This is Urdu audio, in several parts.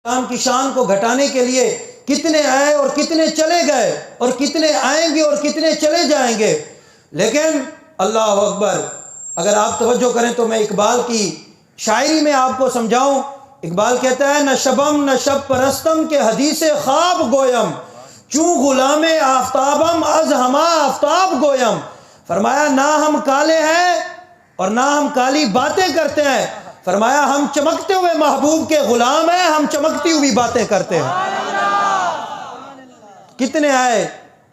اسلام کی شان کو گھٹانے کے لیے کتنے آئے اور کتنے چلے گئے اور کتنے آئیں گے اور کتنے چلے جائیں گے، لیکن اللہ اکبر، اگر آپ توجہ کریں تو میں اقبال کی شاعری میں آپ کو سمجھاؤں۔ اقبال کہتا ہے نہ شبم نہ شب پرستم کے حدیث خواب گویم، چوں غلام آفتابم از ہما آفتاب گویم۔ فرمایا نہ ہم کالے ہیں اور نہ ہم کالی باتیں کرتے ہیں، فرمایا ہم چمکتے ہوئے محبوب کے غلام ہیں، ہم چمکتی ہوئی باتیں کرتے ہیں۔ کتنے آئے،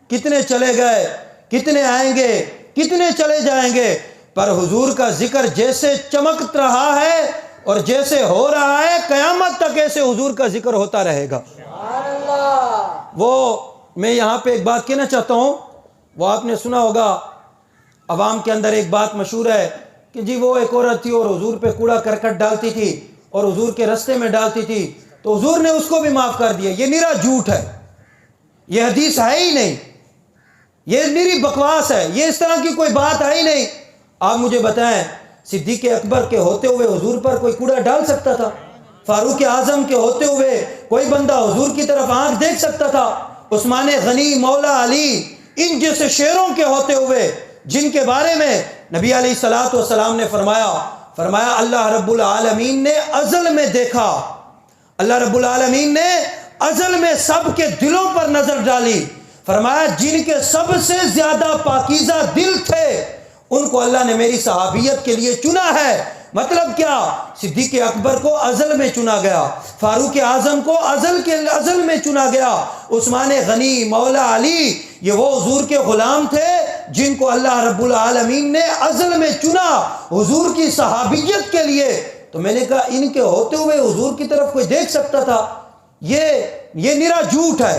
کتنے چلے گئے، کتنے آئیں گے، کتنے چلے جائیں گے، پر حضور کا ذکر جیسے چمک رہا ہے اور جیسے ہو رہا ہے، قیامت تک ایسے حضور کا ذکر ہوتا رہے گا۔ وہ میں یہاں پہ ایک بات کہنا چاہتا ہوں، وہ آپ نے سنا ہوگا، عوام کے اندر ایک بات مشہور ہے کہ جی وہ ایک عورت تھی اور حضور پہ کوڑا کرکٹ ڈالتی تھی اور حضور کے رستے میں ڈالتی تھی تو حضور نے اس کو بھی معاف کر دیا۔ یہ نرا جھوٹ ہے، یہ حدیث ہے ہی نہیں، یہ نری بکواس ہے، یہ اس طرح کی کوئی بات ہے ہی نہیں۔ آپ مجھے بتائیں صدیق اکبر کے ہوتے ہوئے حضور پر کوئی کوڑا ڈال سکتا تھا؟ فاروق اعظم کے ہوتے ہوئے کوئی بندہ حضور کی طرف آنکھ دیکھ سکتا تھا؟ عثمان غنی، مولا علی، ان جیسے شیروں کے ہوتے ہوئے جن کے بارے میں نبی علیہ الصلوۃ والسلام نے فرمایا اللہ رب العالمین نے ازل میں دیکھا، اللہ رب العالمین نے ازل میں سب کے دلوں پر نظر ڈالی، فرمایا جن کے سب سے زیادہ پاکیزہ دل تھے ان کو اللہ نے میری صحابیت کے لیے چنا ہے۔ مطلب کیا؟ صدیق اکبر کو ازل میں چنا گیا، فاروق اعظم کو ازل میں چنا گیا، عثمان غنی، مولا علی، یہ وہ حضور کے غلام تھے جن کو اللہ رب العالمین نے ازل میں چنا حضور کی صحابیت کے لیے۔ تو میں نے کہا ان کے ہوتے ہوئے حضور کی طرف کوئی دیکھ سکتا تھا؟ یہ نرا جھوٹ ہے،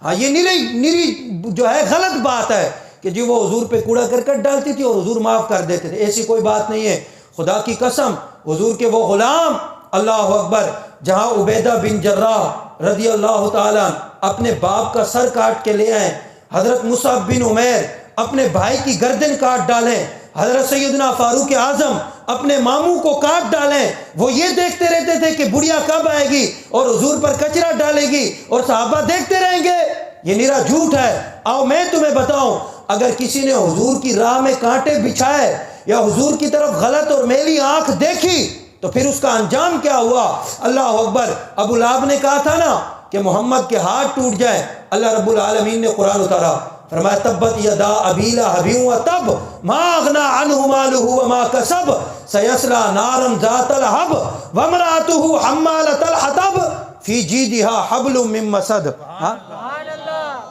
ہاں یہ نری جو ہے غلط بات ہے کہ جی وہ حضور پہ کوڑا کرکٹ ڈالتی تھی اور حضور معاف کر دیتے تھے، ایسی کوئی بات نہیں ہے۔ خدا کی قسم حضور کے وہ غلام، اللہ اکبر، جہاں عبیدہ بن جراح رضی اللہ تعالیٰ اپنے باپ کا سر کاٹ کے لے آئیں، حضرت مصعب بن عمیر اپنے بھائی کی گردن کاٹ ڈالیں، حضرت سیدنا فاروق اعظم اپنے ماموں کو کاٹ ڈالیں، وہ یہ دیکھتے رہتے تھے کہ بڑھیا کب آئے گی اور حضور پر کچرا ڈالے گی اور صحابہ دیکھتے رہیں گے۔ یہ نرا جھوٹ ہے۔ آؤ میں تمہیں بتاؤں، اگر کسی نے حضور کی راہ میں کانٹے بچھائے یا حضور کی طرف غلط اور میلی آنکھ دیکھی تو پھر اس کا انجام کیا ہوا؟ اللہ اکبر۔ ابو لہب نے کہا تھا نا کہ محمد کے ہاتھ ٹوٹ جائیں، اللہ رب العالمین نے قرآن اتارا، فرمایا تبت یدا ابی لہب وتب ما اغنی عنہ مالہ وما کسب سیصلی نارا ذات لہب وامرأتہ حمالۃ الحطب فی جیدہا حبل من مسد۔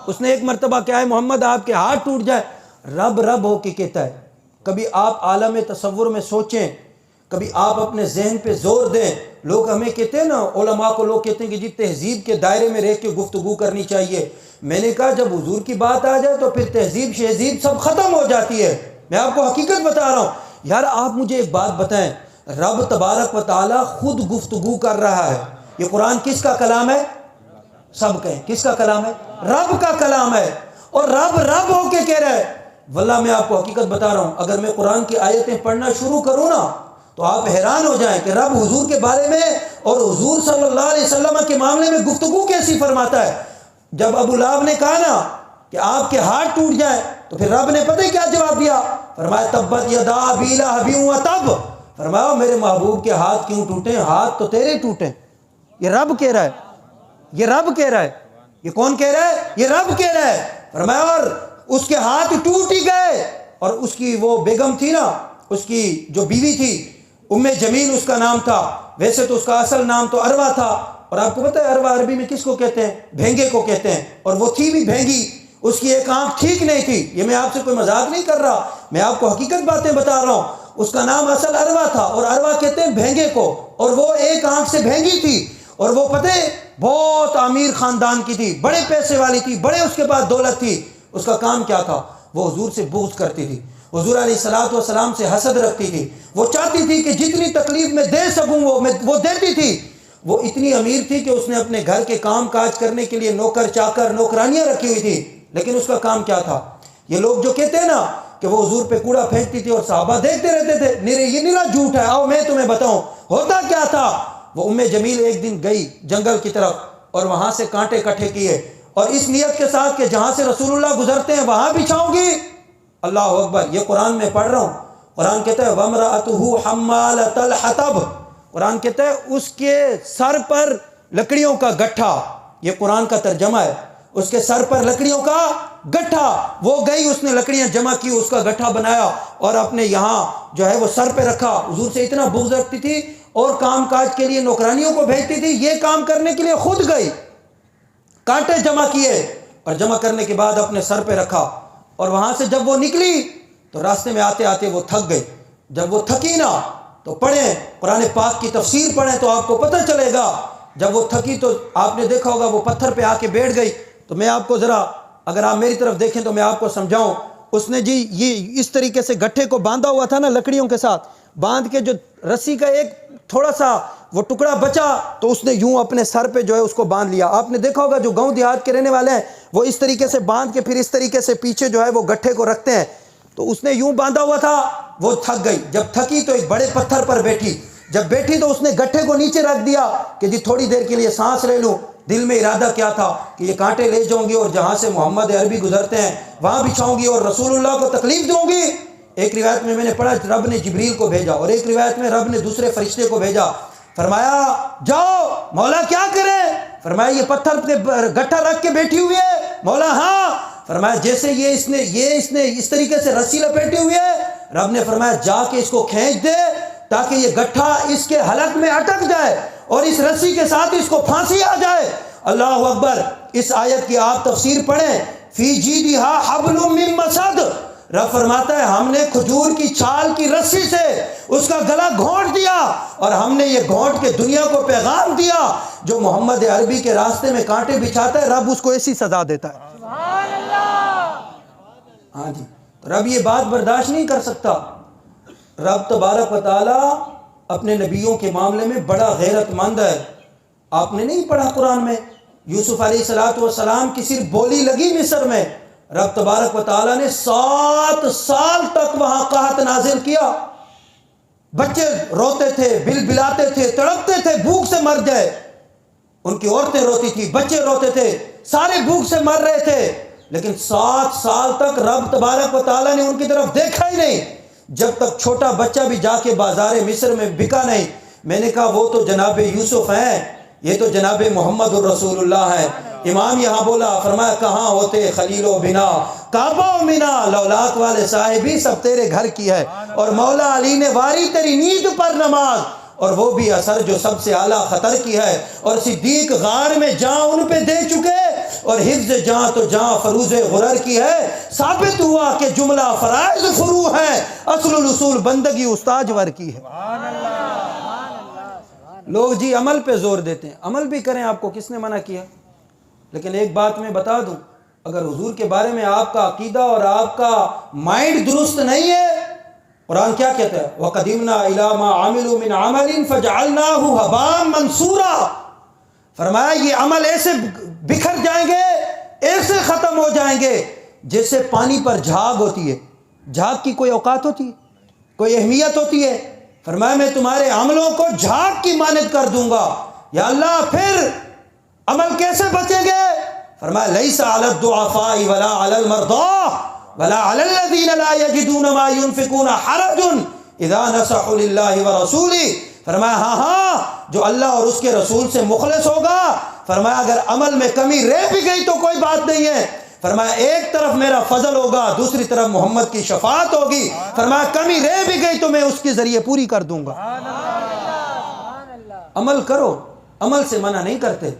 اس نے ایک مرتبہ کیا ہے، محمد آپ کے ہاتھ ٹوٹ جائے، رب رب ہو کے کہتا ہے۔ کبھی آپ عالم تصور میں سوچیں، کبھی آپ اپنے ذہن پہ زور دیں۔ لوگ ہمیں کہتے ہیں نا، علماء کو لوگ کہتے ہیں کہ جی تہذیب کے دائرے میں رہ کے گفتگو کرنی چاہیے۔ میں نے کہا جب حضور کی بات آ جائے تو پھر تہذیب شہذیب سب ختم ہو جاتی ہے۔ میں آپ کو حقیقت بتا رہا ہوں۔ یار آپ مجھے ایک بات بتائیں، رب تبارک و تعالیٰ خود گفتگو کر رہا ہے، یہ قرآن کس کا کلام ہے؟ سب کہیں کس کا کلام ہے؟ رب کا کلام ہے، اور رب رب ہو کے کہہ رہا ہے۔ واللہ میں آپ کو حقیقت بتا رہا ہوں، اگر میں قرآن کی آیتیں پڑھنا شروع کروں نا تو آپ حیران ہو جائیں کہ رب حضور کے بارے میں اور حضور صلی اللہ علیہ وسلم کے معاملے میں گفتگو کیسی فرماتا ہے۔ جب ابو لہب نے کہا نا کہ آپ کے ہاتھ ٹوٹ جائیں تو پھر رب نے پتہ کیا جواب دیا؟ فرمایا تبت یدا ابی لہب وتب، فرمایا میرے محبوب کے ہاتھ کیوں ٹوٹیں؟ ہاتھ تو تیرے ٹوٹیں۔ یہ رب کہہ رہا ہے، یہ رب کہہ رہا ہے۔ یہ کون کہہ رہا ہے؟ یہ رب کہہ رہا ہے۔ فرمایا اور اس کے ہاتھ ٹوٹ ہی گئے، اور اس کی وہ بیگم تھی نا، اس کی جو بیوی تھی جمیل اس کا نام تھا، ویسے تو اس کا اصل نام تو اروا تھا، اور آپ کو پتہ ہے اروا عربی میں کس کو کہتے ہیں؟ بھینگے کو کہتے ہیں، اور وہ تھی بھی بھینگی، اس کی ایک آنکھ ٹھیک نہیں تھی۔ یہ میں آپ سے کوئی مذاق نہیں کر رہا، میں آپ کو حقیقت باتیں بتا رہا ہوں۔ اس کا نام اصل اروا تھا، اور اروا کہتے ہیں بھینگے کو، اور وہ ایک آنکھ سے بھینگی تھی، اور وہ پتہ بہت امیر خاندان کی تھی، بڑے پیسے والی تھی، بڑے اس کے پاس دولت تھی۔ اس کا کام کیا تھا؟ وہ حضور سے بغض کرتی تھی، حضور علیہ الصلوۃ والسلام سے حسد رکھتی تھی، وہ چاہتی تھی کہ جتنی تکلیف میں دے سکوں وہ دیتی تھی۔ وہ اتنی امیر تھی کہ اس نے اپنے گھر کے کام کاج کرنے کے لیے نوکر چاکر نوکرانیاں رکھی ہوئی تھی، لیکن اس کا کام کیا تھا؟ یہ لوگ جو کہتے ہیں نا کہ وہ حضور پہ کوڑا پھینکتی تھی اور صحابہ دیکھتے رہتے تھے، یہ نرا جھوٹ ہے۔ آؤ میں تمہیں بتاؤں ہوتا کیا تھا۔ وہ جمیل ایک دن گئی جنگل کی طرف اور وہاں سے کانٹے اکٹھے کیے اور اس نیت کے ساتھ کہ جہاں سے رسول اللہ گزرتے ہیں وہاں بچھاؤں گی. اللہ اکبر. یہ قرآن میں پڑھ رہا ہوں. قرآن کہتا ہے وَامْرَأَتُهُ حَمَّالَةَ الْحَطَبِ. قرآن کہتا ہے اس کے سر پر لکڑیوں کا گٹھا. یہ قرآن کا ترجمہ ہے. اس کے سر پر لکڑیوں کا گٹھا. وہ گئی, اس نے لکڑیاں جمع کی, اس کا گٹھا بنایا اور اپنے یہاں جو ہے وہ سر پہ رکھا. حضور سے اتنا بغض رکھتی تھی اور کام کاج کے لیے نوکرانیوں کو بھیجتی تھی. یہ کام کرنے کے لیے خود گئی, کانٹے جمع کیے اور جمع کرنے کے بعد اپنے سر پہ رکھا. اور وہاں سے جب وہ نکلی تو راستے میں آتے آتے وہ تھک گئی. جب وہ تھکی نا تو پڑھیں قرآن پاک کی تفسیر پڑھیں تو آپ کو پتہ چلے گا. جب وہ تھکی تو آپ نے دیکھا ہوگا وہ پتھر پہ آ کے بیٹھ گئی. تو میں آپ کو ذرا, اگر آپ میری طرف دیکھیں تو میں آپ کو سمجھاؤں. اس نے جی یہ اس طریقے سے گٹھے کو باندھا ہوا تھا نا لکڑیوں کے ساتھ, باندھ کے جو رسی کا ایک تھوڑا سا وہ ٹکڑا بچا تو اس نے یوں اپنے سر پہ جو ہے اس کو باندھ لیا. آپ نے دیکھا ہوگا جو گاؤں دیہات کے رہنے والے ہیں وہ اس طریقے سے باندھ کے پھر اس طریقے سے پیچھے جو ہے وہ گٹھے کو رکھتے ہیں. تو اس نے یوں باندھا ہوا تھا, وہ تھک گئی. جب تھکی تو ایک بڑے پتھر پر بیٹھی. جب بیٹھی تو اس نے گٹھے کو نیچے رکھ دیا کہ جی تھوڑی دیر کے لیے سانس لے لوں. دل میں ارادہ کیا تھا کہ یہ کانٹے لے جاؤں گی اور جہاں سے محمد عربی گزرتے ہیں وہاں بچھاؤں گی اور رسول اللہ کو تکلیف دوں گی. ایک روایت میں نے پڑھا رب نے جبریل کو بھیجا اور ایک روایت میں رب نے دوسرے فرشتے کو بھیجا. فرمایا جاؤ. مولا کیا کرے؟ فرمایا یہ پتھر پہ گٹھا رکھ کے بیٹھی ہوئی ہے. مولا ہاں. فرمایا جیسے اس نے اس طریقے سے رسی لپیٹی ہوئی ہے. رب نے فرمایا جا کے اس کو کھینچ دے تاکہ یہ گٹھا اس کے حلق میں اٹک جائے اور اس رسی کے ساتھ اس کو پھانسی آ جائے. اللہ اکبر. اس آیت کی آپ تفسیر پڑھیں. فی جیدہا حبل من مسد. رب فرماتا ہے ہم نے کھجور کی چھال کی رسی سے اس کا گلا گھونٹ دیا اور ہم نے یہ گھونٹ کے دنیا کو پیغام دیا جو محمد عربی کے راستے میں کانٹے بچھاتا ہے رب اس کو ایسی سزا دیتا ہے. سبحان اللہ. ہاں جی. رب یہ بات برداشت نہیں کر سکتا. رب تبارک و تعالی اپنے نبیوں کے معاملے میں بڑا غیرت مند ہے. آپ نے نہیں پڑھا قرآن میں یوسف علیہ السلام کی صرف بولی لگی مصر میں, رب تبارک و تعالیٰ نے 7 سال تک وہاں قحط نازل کیا. بچے روتے تھے, بل بلاتے تھے, تڑپتے تھے, بھوک سے مر جائے. ان کی عورتیں روتی تھی, بچے روتے تھے, سارے بھوک سے مر رہے تھے. لیکن 7 سال تک رب تبارک و تعالیٰ نے ان کی طرف دیکھا ہی نہیں جب تک چھوٹا بچہ بھی جا کے بازار مصر میں بکا نہیں. میں نے کہا وہ تو جناب یوسف ہیں, یہ تو جناب محمد الرسول اللہ ہے. امام یہاں بولا, فرمایا کہاں ہوتے خلیل و بنا کعبہ و منا, لولاک والے صاحبی سب تیرے گھر کی ہے. اور مولا علی نے واری تیری نیند پر نماز, اور وہ بھی اثر جو سب سے اعلیٰ خطر کی ہے. اور صدیق غار میں جاں ان پہ دے چکے اور حفظ جاں تو جاں فروز غرر کی ہے. ثابت ہوا کہ جملہ فرائض فرو ہے, اصل الاصول بندگی استاج ور کی ہے. لوگ جی عمل پہ زور دیتے ہیں, عمل بھی کریں, آپ کو کس نے منع کیا؟ لیکن ایک بات میں بتا دوں, اگر حضور کے بارے میں آپ کا عقیدہ اور آپ کا مائنڈ درست نہیں ہے, قرآن کیا کہتا ہے وَقَدِمْنَا إِلَىٰ مَا عَمِلُوا مِنْ عَمَلٍ فَجَعَلْنَاهُ هَبَاءً مَنْثُورًا. فرمایا یہ عمل ایسے بکھر جائیں گے, ایسے ختم ہو جائیں گے جیسے پانی پر جھاگ ہوتی ہے. جھاگ کی کوئی اوقات ہوتی ہے, کوئی اہمیت ہوتی ہے؟ فرمایا میں تمہارے عملوں کو جھاگ کی مانند کر دوں گا. یا اللہ پھر عمل کیسے بچیں گے؟ فرمایا لیس علی الضعفاء ولا علی المرضى ولا علی الذین لا یجدون ما ينفقون حرج اذا نصحوا للہ ورسولہ. فرمایا ہاں جو اللہ اور اس کے رسول سے مخلص ہوگا, فرمایا اگر عمل میں کمی رہ بھی گئی تو کوئی بات نہیں ہے. فرمایا ایک طرف میرا فضل ہوگا, دوسری طرف محمد کی شفاعت ہوگی. فرمایا کمی رہ بھی گئی تو میں اس کے ذریعے پوری کر دوں گا. عمل کرو, عمل سے منع نہیں کرتے,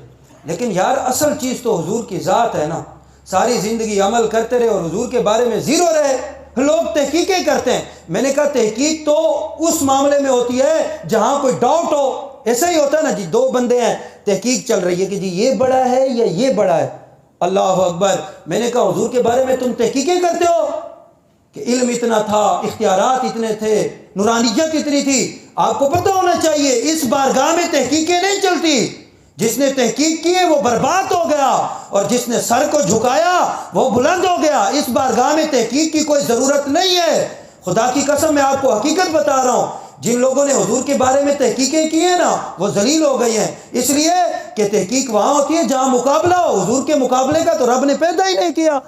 لیکن یار اصل چیز تو حضور کی ذات ہے نا. ساری زندگی عمل کرتے رہے اور حضور کے بارے میں زیرو رہے. لوگ تحقیقیں کرتے ہیں. میں نے کہا تحقیق تو اس معاملے میں ہوتی ہے جہاں کوئی ڈاؤٹ ہو. ایسا ہی ہوتا ہے نا جی, 2 بندے ہیں, تحقیق چل رہی ہے کہ جی یہ بڑا ہے یا یہ بڑا ہے. اللہ اکبر. میں نے کہا حضور کے بارے میں تم تحقیقیں کرتے ہو کہ علم اتنا تھا, اختیارات اتنے تھے, نورانیت اتنی تھی. آپ کو پتہ ہونا چاہیے اس بارگاہ میں تحقیقیں نہیں چلتی. جس نے تحقیق کی ہے وہ برباد ہو گیا اور جس نے سر کو جھکایا وہ بلند ہو گیا. اس بارگاہ میں تحقیق کی کوئی ضرورت نہیں ہے. خدا کی قسم میں آپ کو حقیقت بتا رہا ہوں, جن لوگوں نے حضور کے بارے میں تحقیقیں کی ہیں نا وہ ذلیل ہو گئی ہیں، اس لیے کہ تحقیق وہاں ہوتی ہے جہاں مقابلہ ہو، حضور کے مقابلے کا تو رب نے پیدا ہی نہیں کیا۔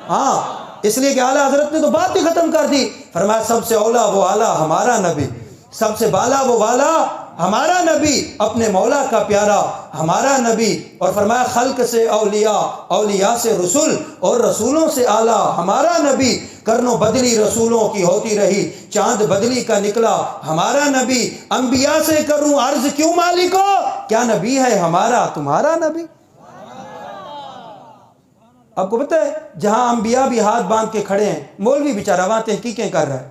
ہاں اس لیے کہ اعلیٰ حضرت نے تو بات ہی ختم کر دی، فرمایا سب سے اولا وہ اعلیٰ ہمارا نبی، سب سے بالا وہ والا ہمارا نبی، اپنے مولا کا پیارا ہمارا نبی، اور فرمایا خلق سے اولیاء، اولیاء سے رسول، اور رسولوں سے اعلیٰ ہمارا نبی، کرنوں بدلی رسولوں کی ہوتی رہی، چاند بدلی کا نکلا ہمارا نبی، انبیاء سے کروں عرض کیوں مالکو، کیا نبی ہے ہمارا تمہارا نبی؟ آپ کو پتہ ہے جہاں انبیاء بھی ہاتھ باندھ کے کھڑے ہیں، مولوی بیچارہ وہاں تحقیقیں کر رہا ہے،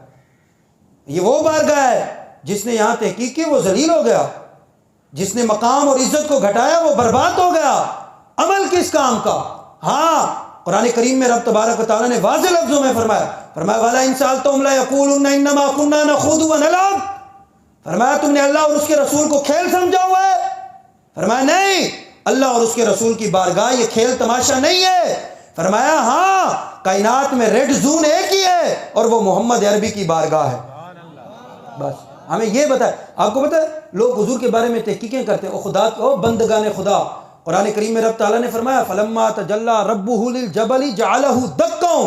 یہ وہ بارگاہ ہے جس نے یہاں تحقیق کی وہ ذلیل ہو گیا، جس نے مقام اور عزت کو گھٹایا وہ برباد ہو گیا۔ عمل کس کام کا؟ ہاں قرآن کریم میں رب تبارک و تعالیٰ نے واضح لفظوں میں فرمایا وَلَا إِن سَأَلْتَهُمْ لَيَقُولُنَّ إِنَّمَا كُنَّا نَخُوضُ وَنَلْعَبُ، فرمایا تم نے اللہ اور اس کے رسول کو کھیل سمجھا ہوا ہے؟ فرمایا نہیں، اللہ اور اس کے رسول کی بارگاہ یہ کھیل تماشا نہیں ہے۔ فرمایا ہاں کائنات میں ریڈ زون ایک ہی ہے اور وہ محمد عربی کی بارگاہ ہے۔ بس ہمیں یہ بتائے، آپ کو پتہ ہے لوگ حضور کے بارے میں تحقیقیں کرتے ہیں، او خدا او بندگان خدا، قرآن کریم میں رب تعالیٰ نے فرمایا فَلَمَّا تَجَلَّى رَبُّهُ لِلْجَبَلِ جَعَلَهُ دَكًّا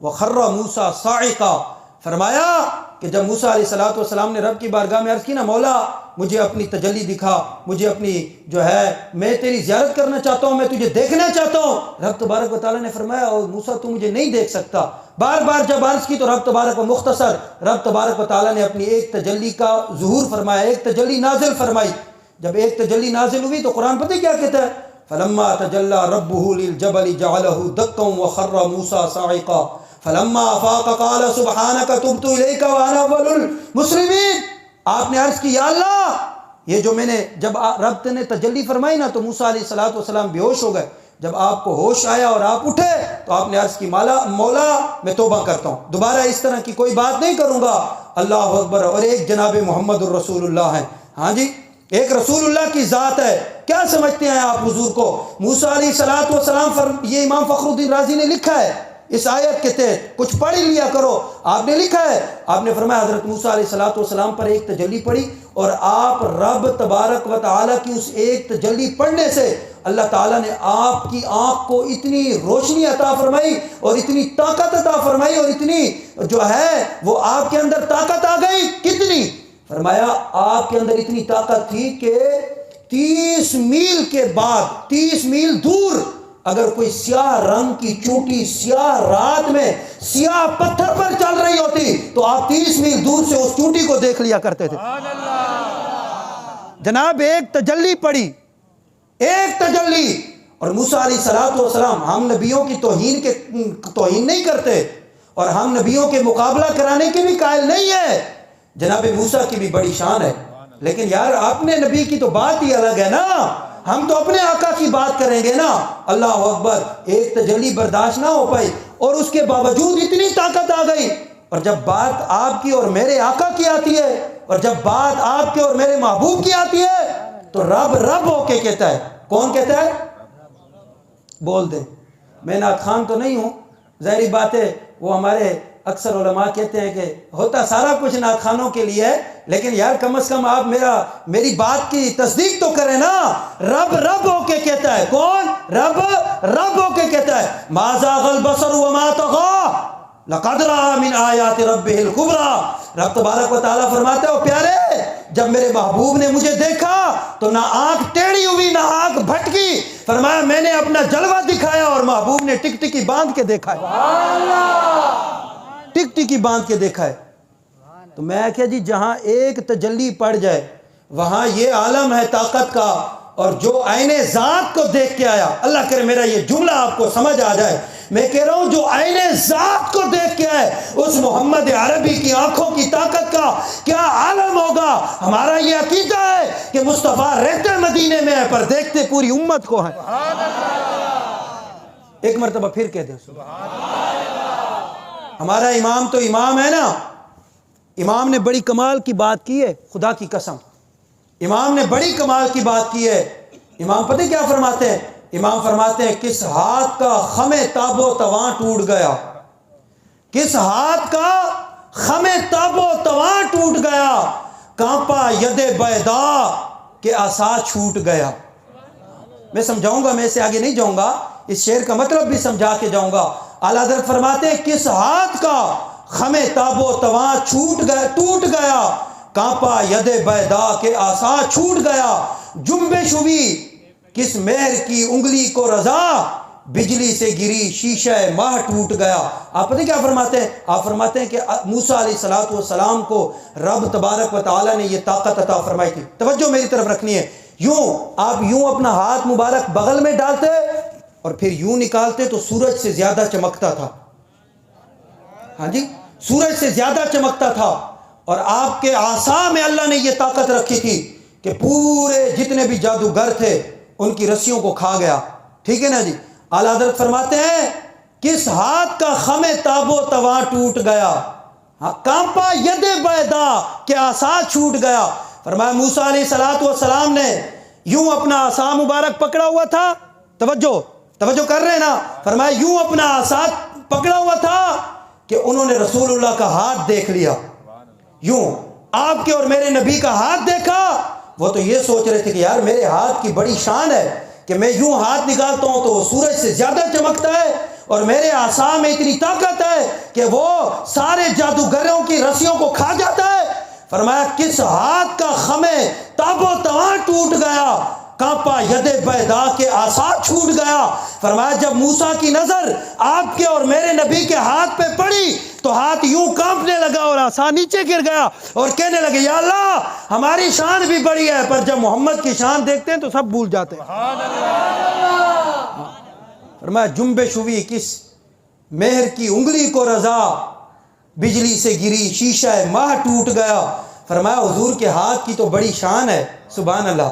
وَخَرَّ مُوسَىٰ صَاعِقًا، فرمایا کہ جب موسیٰ علیہ السلام نے رب کی بارگاہ میں عرض کی نا مولا مجھے اپنی تجلی دکھا، مجھے اپنی جو ہے میں تیری زیارت کرنا چاہتا ہوں، میں تجھے دیکھنا چاہتا ہوں، رب تبارک و تعالیٰ نے فرمایا او موسیٰ تو مجھے نہیں دیکھ سکتا۔ بار بار جب عرض کی تو رب تبارک و مختصر رب تبارک و تعالیٰ نے اپنی ایک تجلی کا ظہور فرمایا، ایک تجلی نازل فرمائی۔ جب ایک تجلی نازل ہوئی تو قرآن پتہ کیا کہتا ہے فَلَمَّا تَجَلَّى رَبُّهُ لِلْجَبَلِ جَعَلَهُ دَكًّا وَخَرَّ مُوسَىٰ صَاعِقًا فَلَمَّا أَفَاقَ قَالَ سُبْحَانَكَ تُبْتُ إِلَيْكَ وَأَنَا أَوَّلُ الْمُسْلِمِينَ۔ آپ نے عرض کی یا اللہ یہ جو میں نے جب رب نے تجلی فرمائی نا تو موسیٰ علیہ السلام بے ہوش ہو گئے، جب آپ کو ہوش آیا اور آپ اٹھے تو آپ نے عرض کی مولا میں توبہ کرتا ہوں، دوبارہ اس طرح کی کوئی بات نہیں کروں گا۔ اللہ اکبر، اور ایک جناب محمد الرسول اللہ ہے، ہاں جی ایک رسول اللہ کی ذات ہے۔ کیا سمجھتے ہیں آپ حضور کو؟ موسیٰ علیہ السلام یہ امام فخر الدین رازی نے لکھا ہے اس آیت کے تحت، کچھ پڑھ لیا کرو، آپ نے لکھا ہے، آپ نے فرمایا حضرت موسیٰ علیہ السلام پر ایک تجلی پڑی اور آپ رب تبارک و تعالیٰ کی اس ایک تجلی پڑھنے سے اللہ تعالیٰ نے آپ کی آنکھ کو اتنی روشنی عطا فرمائی اور اتنی طاقت عطا فرمائی اور اتنی جو ہے وہ آپ کے اندر طاقت آ گئی۔ کتنی؟ فرمایا آپ کے اندر اتنی طاقت تھی کہ 30 میل کے بعد 30 میل دور اگر کوئی سیاہ رنگ کی چونٹی سیاہ رات میں سیاہ پتھر پر چل رہی ہوتی تو آپ 30 میل دور سے اس چونٹی کو دیکھ لیا کرتے تھے۔ جناب ایک تجلی پڑی، ایک تجلی، اور موسیٰ علیہ السلام ہم نبیوں کی توہین نہیں کرتے اور ہم نبیوں کے مقابلہ کرانے کے بھی قائل نہیں ہے، جناب موسیٰ کی بھی بڑی شان ہے، لیکن یار اپنے نبی کی تو بات ہی الگ ہے نا، ہم تو اپنے آقا کی بات کریں گے نا۔ اللہ اکبر، ایک تجلی برداشت نہ ہو پائی اور اس کے باوجود اتنی طاقت آ گئی، اور جب بات آپ کی اور میرے آقا کی آتی ہے اور جب بات آپ کے اور میرے محبوب کی آتی ہے تو رب ہو کے کہتا ہے۔ کون کہتا ہے؟ بول دیں، میں نعت خان تو نہیں ہوں، ظاہری بات ہے وہ ہمارے اکثر علماء کہتے ہیں کہ ہوتا سارا کچھ نعت خانوں کے لیے ہے، لیکن یار کم از کم آپ میری بات کی تصدیق تو کریں نا۔ رب ہو کے کہتا ہے۔ کون؟ رب ہو کے کہتا ہے ما زاغ البصر وما طغى لقد رأى من آیات ربہ الکبریٰ۔ رب تبارک و تعالیٰ فرماتے ہو پیارے جب میرے محبوب نے مجھے دیکھا تو نہ آنکھ ٹیڑھی ہوئی نہ آنکھ بھٹکی، فرمایا میں نے اپنا جلوہ دکھایا اور محبوب نے ٹک ٹکی باندھ کے دیکھا ہے، ٹک ٹکی باندھ کے دیکھا ہے۔ تو میں کہا جی جہاں ایک تجلی پڑ جائے وہاں یہ عالم ہے طاقت کا، اور جو عین ذات کو دیکھ کے آیا، اللہ کرے میرا یہ جملہ آپ کو سمجھ آ جائے، میں کہہ رہا ہوں جو عین ذات کو دیکھ کے آئے اس محمد عربی کی آنکھوں کی طاقت کا کیا عالم ہوگا۔ ہمارا یہ عقیدہ ہے کہ مصطفیٰ رہتے مدینے میں ہے پر دیکھتے پوری امت کو ہیں۔ ایک مرتبہ پھر کہہ دیں ہمارا امام تو امام ہے نا، امام نے بڑی کمال کی بات کی ہے، خدا کی قسم امام نے بڑی کمال کی بات کی ہے۔ امام پتہ کیا فرماتے ہیں؟ امام فرماتے ہیں کس ہاتھ کا خم تاب و تواں ٹوٹ گیا، کس ہاتھ کا خم تاب و تواں ٹوٹ گیا، کانپا ید بیضا کہ عصا چھوٹ گیا. میں سمجھاؤں گا، میں اسے آگے نہیں جاؤں گا، اس شعر کا مطلب بھی سمجھا کے جاؤں گا. اعلیٰ حضرت فرماتے ہیں کس ہاتھ کا خم تاب و تواں ٹوٹ گیا، کانپا ید بیضا کہ عصا چھوٹ گیا. جنبش ہوئی کس مہر کی انگلی کو رضا، بجلی سے گری شیشہ ماہ ٹوٹ گیا. آپ پتہ کیا فرماتے ہیں؟ آپ فرماتے ہیں کہ موسیٰ علیہ السلام کو رب تبارک و تعالیٰ نے یہ طاقت عطا فرمائی تھی. توجہ میری طرف رکھنی ہے. آپ یوں اپنا ہاتھ مبارک بغل میں ڈالتے اور پھر یوں نکالتے تو سورج سے زیادہ چمکتا تھا. ہاں جی، سورج سے زیادہ چمکتا تھا. اور آپ کے عصا میں اللہ نے یہ طاقت رکھی تھی کہ پورے جتنے بھی جادوگر تھے ان کی رسیوں کو کھا گیا. ٹھیک ہے نا جی. اعلیٰ حضرت فرماتے ہیں کس ہاتھ کا خم تاب و تواں ٹوٹ گیا، کانپا ید بیضا کہ عصا چھوٹ گیا. فرمایا موسیٰ علیہ السلام نے یوں اپنا عصا مبارک پکڑا ہوا تھا. توجہ کر رہے ہیں نا. فرمایا یوں اپنا عصا پکڑا ہوا تھا کہ انہوں نے رسول اللہ کا ہاتھ دیکھ لیا. یوں آپ کے اور میرے نبی کا ہاتھ دیکھا. وہ تو یہ سوچ رہے تھے کہ یار میرے ہاتھ کی بڑی شان ہے کہ میں یوں ہاتھ نکالتا ہوں تو وہ سورج سے زیادہ چمکتا ہے، اور میرے عصا میں اتنی طاقت ہے کہ وہ سارے جادوگروں کی رسیوں کو کھا جاتا ہے. فرمایا کس ہاتھ کا خم تاب و تواں ٹوٹ گیا، کانپا ید بیضا کہ عصا چھوٹ گیا. فرمایا جب موسیٰ کی نظر آپ کے اور میرے نبی کے ہاتھ پہ پڑی تو ہاتھ یوں کانپنے لگا اور عصا نیچے گر گیا اور کہنے لگے یا اللہ ہماری شان بھی بڑی ہے، پر جب محمد کی شان دیکھتے ہیں تو سب بھول جاتے ہیں. فرمایا جنبش ہوئی کس مہر کی انگلی کو رضا، بجلی سے گری شیشہ ماہ ٹوٹ گیا. فرمایا حضور کے ہاتھ کی تو بڑی شان ہے. سبحان اللہ.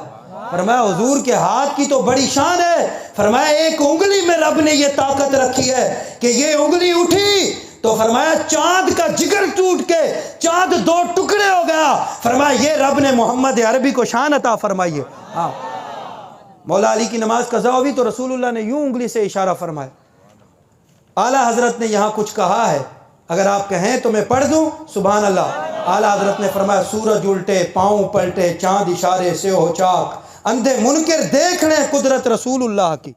فرمایا حضور کے ہاتھ کی تو بڑی شان ہے. فرمایا ایک انگلی میں رب نے یہ طاقت رکھی ہے کہ یہ انگلی اٹھی تو فرمایا چاند کا جگر ٹوٹ کے چاند دو ٹکڑے ہو گیا. فرمایا یہ رب نے محمد عربی کو شان عطا فرمائی ہے. ہاں، مولا علی کی نماز قضا ہوئی تو رسول اللہ نے یوں انگلی سے اشارہ فرمایا. اعلیٰ حضرت نے یہاں کچھ کہا ہے، اگر آپ کہیں تو میں پڑھ دوں. سبحان اللہ. اعلیٰ حضرت نے فرمایا سورج الٹے پاؤں پلٹے چاند اشارے سے ہو چاک، اندھے منکر دیکھ لیں قدرت رسول اللہ کی.